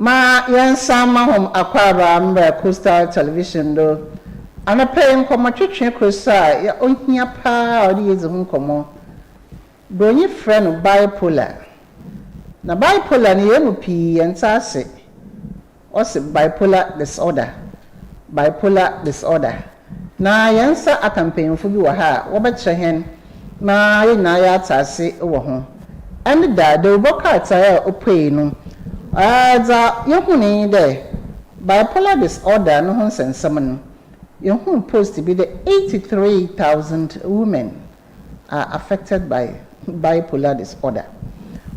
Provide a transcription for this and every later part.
ma yansama hom akwaba mba Coastal Television do ana pay nkomo twetwe kosa ya ohia pa odi yezi nkomo donyi friend bipolar na bipolar ni yemu pi yentase ose bipolar disorder na yansa akampanyfo bi wa ha wobeche hen na yina ya atase wo ho and da de boka taya opei no za yehuni de bipolar disorder no ho sensem no yehun post be the 83,000 women are affected by bipolar disorder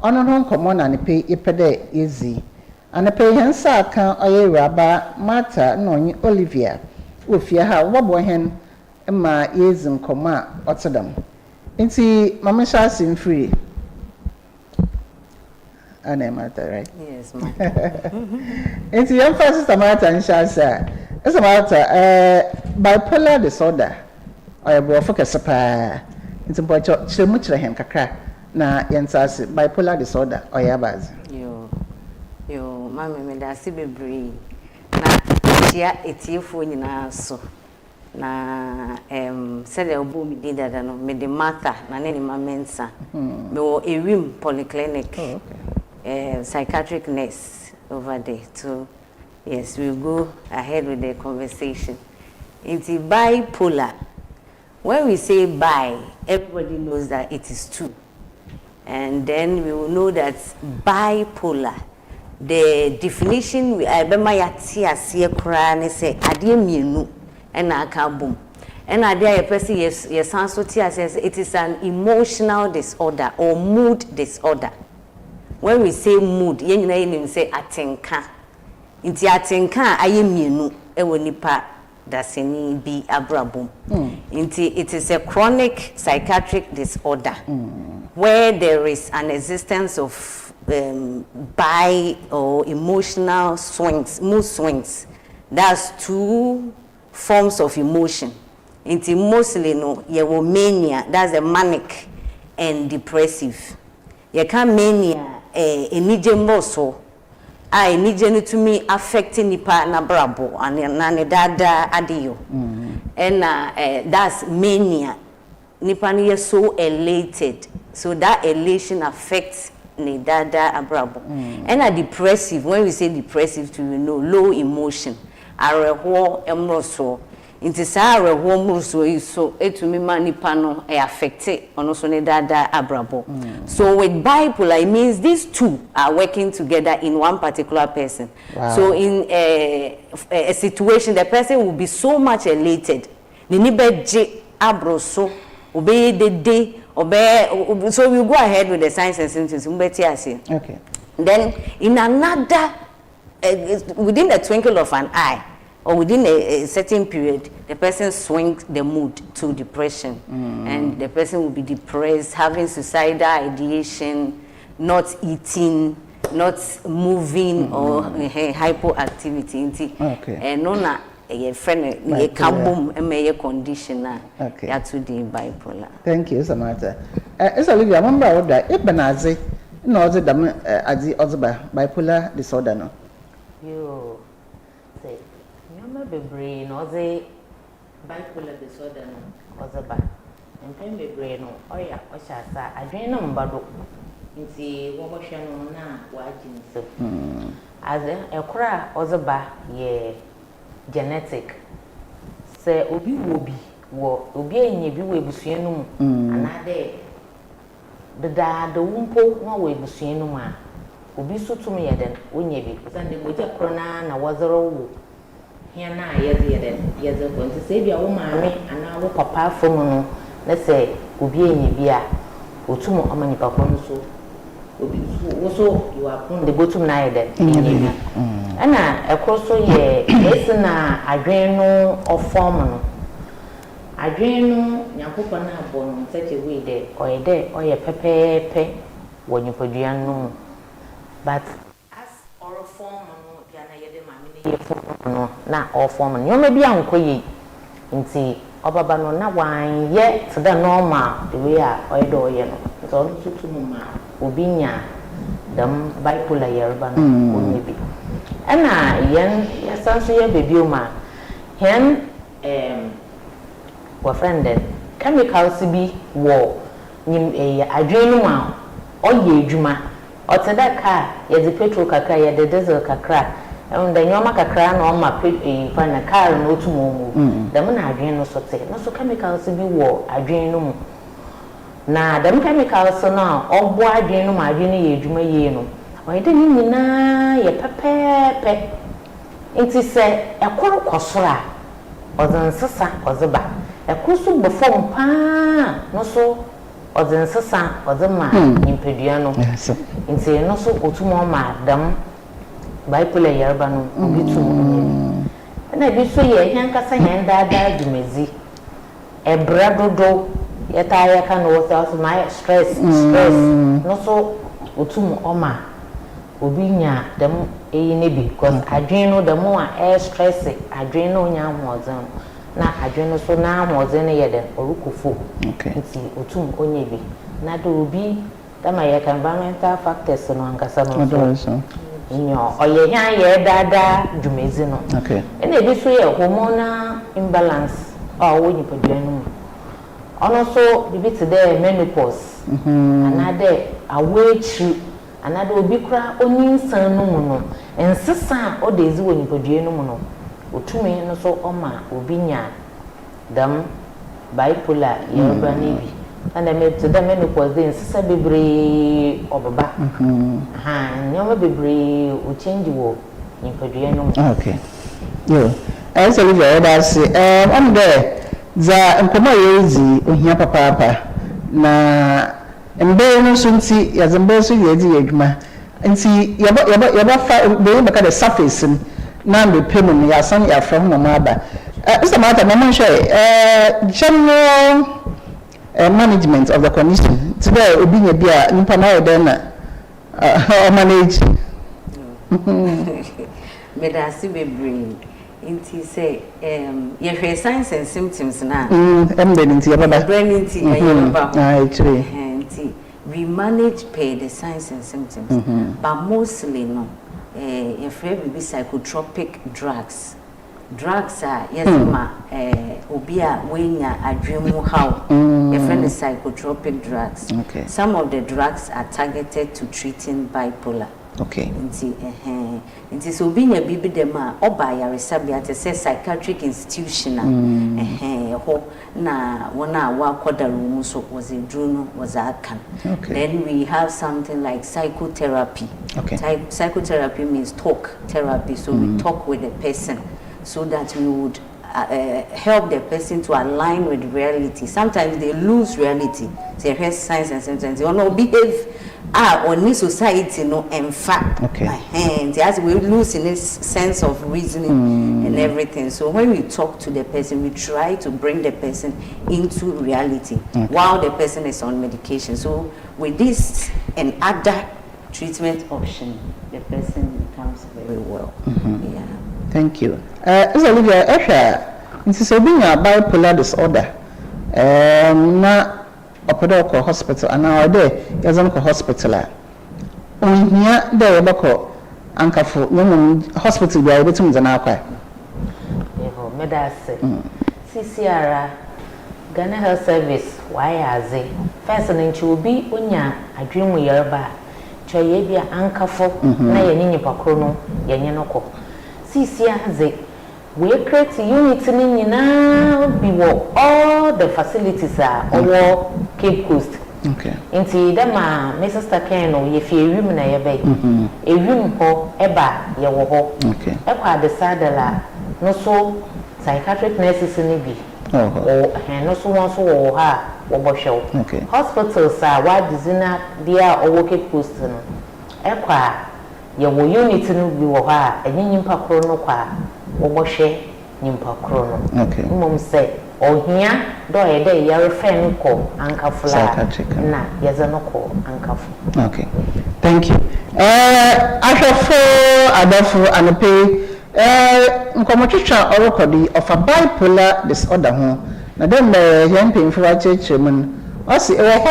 ono no komo na ne pe ipede ezi ana pe hensa kan oye raba mata no onye Olivia ofia ha wobo hen ma yezim koma otodam nti mama shasin free ana mata right yes mata nti yam fa sister mata nshasa esa mata bipolar disorder oye bro focus pa nti bo chemu chire hen kakra na yensase bipolar disorder oye abazi yo mama me da si bebre na tia etiefo nyina so na sele obo mi di dada no me de Martha na ne ma MENSAH me wo ewim polyclinic psychiatric nurse over there. So yes, we'll go ahead with the conversation. It's bipolar. When we say bi, everybody knows that it is two, and then we will know that bipolar, the definition we abema yati asie kra ne say ade mienu na aka bom and ade a person yes so ti asie it is an emotional disorder or mood disorder. When we say mood yen nyina yen say atenka nti atenka aye mienu ewo nipa daseni bi abrabom nti it is a chronic psychiatric disorder where there is an existence of bi or emotional swings, mood swings. That's two forms of emotion. Into mostly no, you mania, that's a manic and depressive. You can mania enije so enije to me affecting nipa na brabo and na ne dada adiyo. And that's mania. Nipa ni so elated. So that elation affects ne dada abrabo and a depressive. When we say depressive, to you know low emotion areho emroso inti sa areho emroso so etumi manipa no e affect ono so ne dada abrabo. So with bipolar, it means these two are working together in one particular person. Wow. So in a situation, the person will be so much elated the nibeje abroso obey the day. So we'll go ahead with the signs and symptoms. Okay. Then in another, within the twinkle of an eye, or within a certain period, the person swings the mood to depression, and the person will be depressed, having suicidal ideation, not eating, not moving, or hypoactivity. Okay. And no, a friend, a kabum, a condition. Okay. That's the bipolar. Thank you, Samantha. It's Olivia. Remember that Ebenazi, no, the bipolar disorder. No. You say, you be brain, no, the bipolar disorder. No, was a bad. And then be brain, oh yeah, or shall I drain on bado. In see what was your na watching so. As a cry was a bar, yeah. Genetic. Say obi enye bi we busua no mu anade the wumpo no we busua no ma obi so tum ye den onye bi sande moja krona na wazoro wo hia na ye de ko nti say bia wo maame ana wo papa fom no na say obi enye bi a otum amani papa no so obi so you are pon the bottom na ye den enye bi ana ekroso ye esina adwen no ofom no adwen no nyankopɔ na abɔ no such a way there oye pepepe wonyipadua no but as or form no bia na ye de maame ne ye form no na or form no yoma bia nkoye nti obaba no na wan ye to the normal the way a oye do oye no so no tutu mu ma obi nya dam bipolar yerba no onye bi ana yen yasanso ye bebi ma hen wa friend chemicals bi wo nyim adwenu ma oye adwuma oteda ka ye de petrol kakra ye de diesel kakra and the nyoma kakra na oma na car no tumo dem na adwenu so te no so chemicals bi wo adwenu mu na dem chemicals na ogbo adwenu ma adwenu ye adwuma ye no oye de nyina ye pepepe nti se ekoro kosora ozansesa ozeba ekrusu befom pa no so ozansesa ozema impedua no nti no so otumo ma dam bipolar yarba no obitum na bi so ye hyankasa hendada dumezi ebra dodo yeta ya ka no so my stress no so otum oma obinya dam ne bi because adwen no dam a stress adwen no nya hozen na adwen no so na hozen ne yede orukofo nti otum onye bi na do obi dama ye environmental factors no ankasa no so nyo oye hia ye dada dumezi no ene bi so ye hormonal imbalance wo nyipadua no ono so bibi te dey menopause anade awechi anade obi kura oninsan no mu no ensesa o de ezi wo nyipadua no mu no otumi no so oma obi nya dam bipolar yerba ni bi ana me te dey menopause de ensesa bebre obaba nyoma bebre o change wo nyipadua no mu yo as Olivia that's I'm there za nkoma yezi ohia papa na mbe no so nti yazembe so yezi yedwuma nti yaba fa be baka the surface na mbe pemu ya san ya from no aba is the matter mama share general management of the condition today obi nya bia nipa na yede na manage me da si bebre inti say ye hwe signs and symptoms na nti yaba brain inti yaba actually inti we manage pay the signs and symptoms but mostly no ye hwe be psychotropic drugs are yes ma obi a wenya adwemu how ye hwe the psychotropic drugs some of the drugs are targeted to treating bipolar nti so obi nya bibi dem a oba yaresa bia te say psychiatric institution ho na wona wa kodaro mu so was a druno was a can then we have something like psychotherapy psychotherapy means talk therapy so we talk with the person so that we would help the person to align with reality. Sometimes they lose reality. They have signs and symptoms. They don't behave on this society, no, in fact, as we lose in this sense of reasoning and everything. So when we talk to the person, we try to bring the person into reality while the person is on medication. So with this and other treatment option, the person becomes very well. Thank you. Is Olivia, this is a bipolar disorder. Na opodoko hospital and now there yazanko hospital. Onhia there bako ankafo no hospital bia obetum zana akwa. Eho medase. CCR Ghana Health Service why aze. First nchi obi onya adwemu yerba. Choye bia ankafo na yenye nyipakro no yenye noko. CCR we create unit ni nyina bi wo all the facilities are over Cape Coast. Inti dema my sister Ken no ye fie ewim na ye be. Ewim ho eba ye wo ho. Ekwa de sadela no so psychiatric nurses ni bi. No so won so wo ha wo bo hwe. Hospitals are what designer dia over Cape Coast no. Ekwa ye wo unit no bi wo ha enyimpa kro no kwa obohwe nyimpa kro no mum say ohia do ye dey ye refer ko ankafula na yeze no ko ankafu. Thank you. Ashafo adafo anope nkomotwetwa orokodi of a bipolar disorder ho na dem yempemfo achechemu ɔsi ɛwɔ hɔ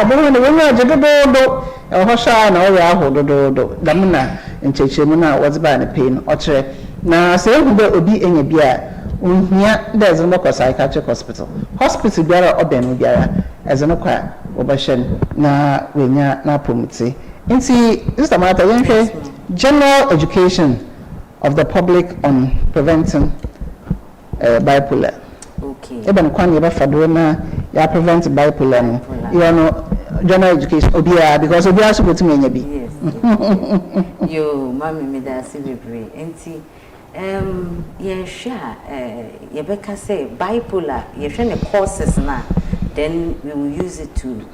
a bɛn no wɔn agye dododo ɛwɔ hɔ hyɛ na ɔyɛ aho dododo dɛm na nkyɛnkyɛnmu na wɔdze baa ne pɛn no ɔkyerɛ na sɛ ehu dɛ obi enya bi a ohia dɛ ɛdze no kɔ psychiatric hospital biara ɔbɛn no biara ɛdze no kɔ a wɔbɛhyɛ na wɔnya na apɔmute nti Sister Martha yɛnhwɛ general education of the public on preventing bipolar. Okay. Even kwan you befa do na ya prevent bipolar no. You know general education obia because obia so go to me bi. Yes. Yo mami me da se bebre. Enti ye hwa ye beka say bipolar ye hwe ne courses na then we will use it to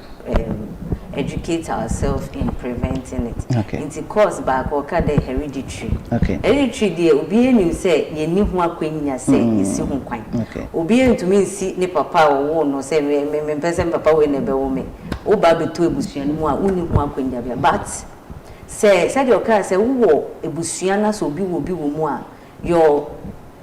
educate ourselves in preventing it. Okay. It's a course back or the hereditary. Okay. Hereditary dey obi enu say ye ni ho akwanya say isi ho kwan. Okay. Obi entumi si ne papa wo no say me person papa we ne be wo me. O ba beto ebusua no mu a uni ho akwanya bia but say said your car say wo ebusua na so obi wo mu a your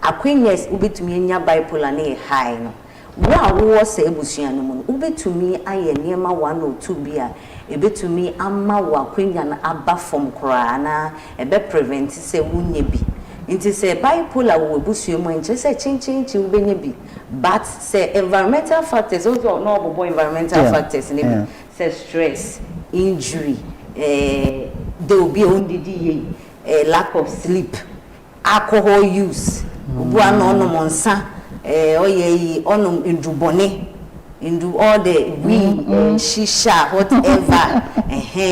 akwanyas obetumi anya bipolar na high no. Wo say ebusua no mu obetumi aye niema 1 or 2 bia ebetumi amma wa kwenya na aba from kra na ebe prevent say wunye bi nti say bipolar wo ebusua mu enche say chinchinchi ubenye bi but say environmental factors also no obobo environmental factors ne bi say stress injury there will be ondidi lack of sleep alcohol use obu anono monsa oye onum indubone into all the shisha whatever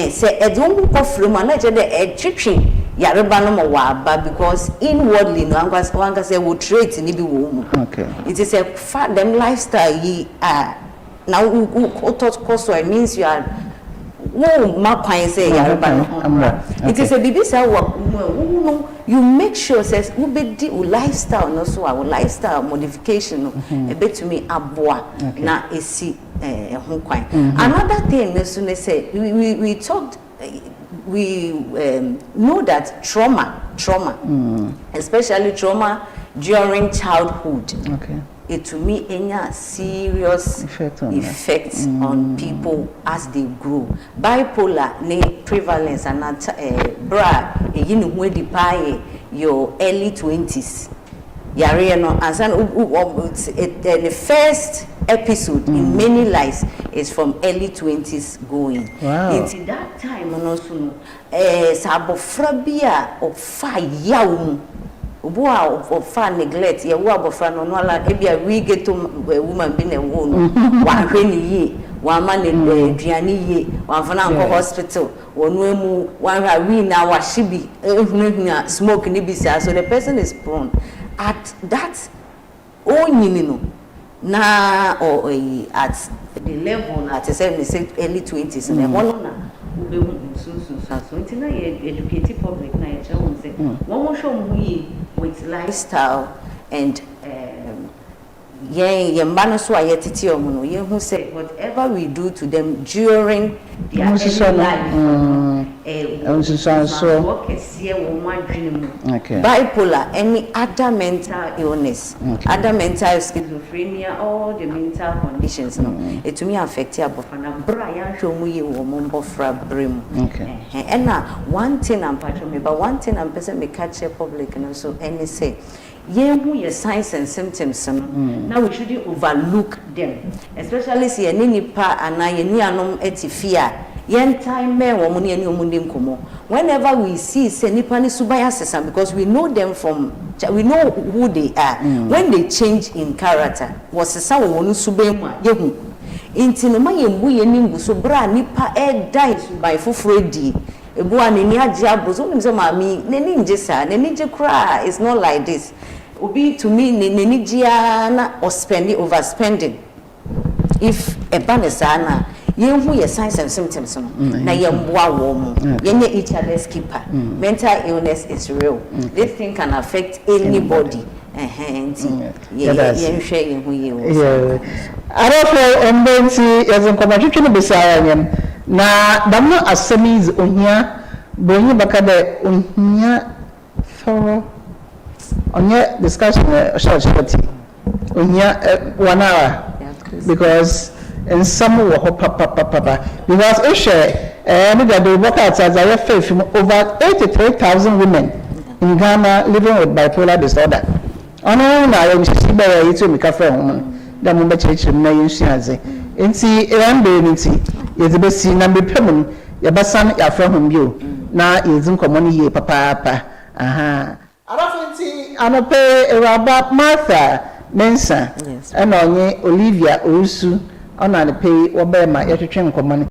say edun ko from na je the twitwi yareba no mo wa ba because inwardly no anga say we trait ni bi wo mu. Okay. It is a fact them lifestyle yi now course so it means you are wo makwan say yareba no. It is a bibisa wo you make sure says we be the lifestyle no so our lifestyle modification no e betumi aboa na esi ho kwan. Another thing no say we talked we know that trauma especially trauma during childhood it to me any serious effect on people as they grow. Bipolar ne prevalence and bra yin hu di paye your early 20s yare no ansan the first episode in many lives is from early 20s going. Wow. Into that time no so no sabofra bia of fa yawo obo a fa neglect ye wo abofra no no ala e bia we get to woman be na wo no wa hwe ni yi wa ma ne aduane yi wa fa na nko hospital wonu emu wa hwa we na wa shibi ehunu smoke ni bi so the person is prone at that onyini no na or at the level at say early 20s na hono na so until educate public na e tell say one show mu with lifestyle and mba so ayetiti omuno ye hu say whatever we do to them during their life bipolar any other mental illness other mental schizophrenia all the mental conditions no it to me affect ya bofana bra ya hwe mu ye wo mbofra brem and one thing I'm patron me but one thing I'm person me catch public no so any say who your signs and symptoms now we shouldn't overlook them especially see any nipa and I ni anom etifia yen time me wo muni ani omundi nkomo whenever we see say nipa ni subaya sesa because we know them from we know who they are when they change in character was sesa wo wonu subemu a yehu inti no ma yembu ye nimbu so bra nipa die by fufredi ebu anini age abozo nimse mami neni njesa neni je cry it's not like this obi to me neni jia na overspending if e banesa na yenhu ye signs and symptoms na yemboa wo mu yenye each other's keeper mental illness is real this thing can affect anybody yenhwe yenhu ye wo arofo embenti yazinkomatwitwe no besaya nyem na damno asemiz ohia bonyi bakade ohia for onye discussion short ohia 1 hour because nsam wo ho papa because if share me that the workers as I faith over 83,000 women in Ghana living with bipolar disorder. Ono na ya nshisi ba ya yitu mikafa ho da mo ba chechire na yinsuaze enti erambe nti yezebesi na bepem ya basan ya fra hom bio na yezin komoni ye papa aha arafinti anope eraba Martha MENSAH and onye OLIVIA OWUSU ona ne pay wo be ma ya twetwe nkomoni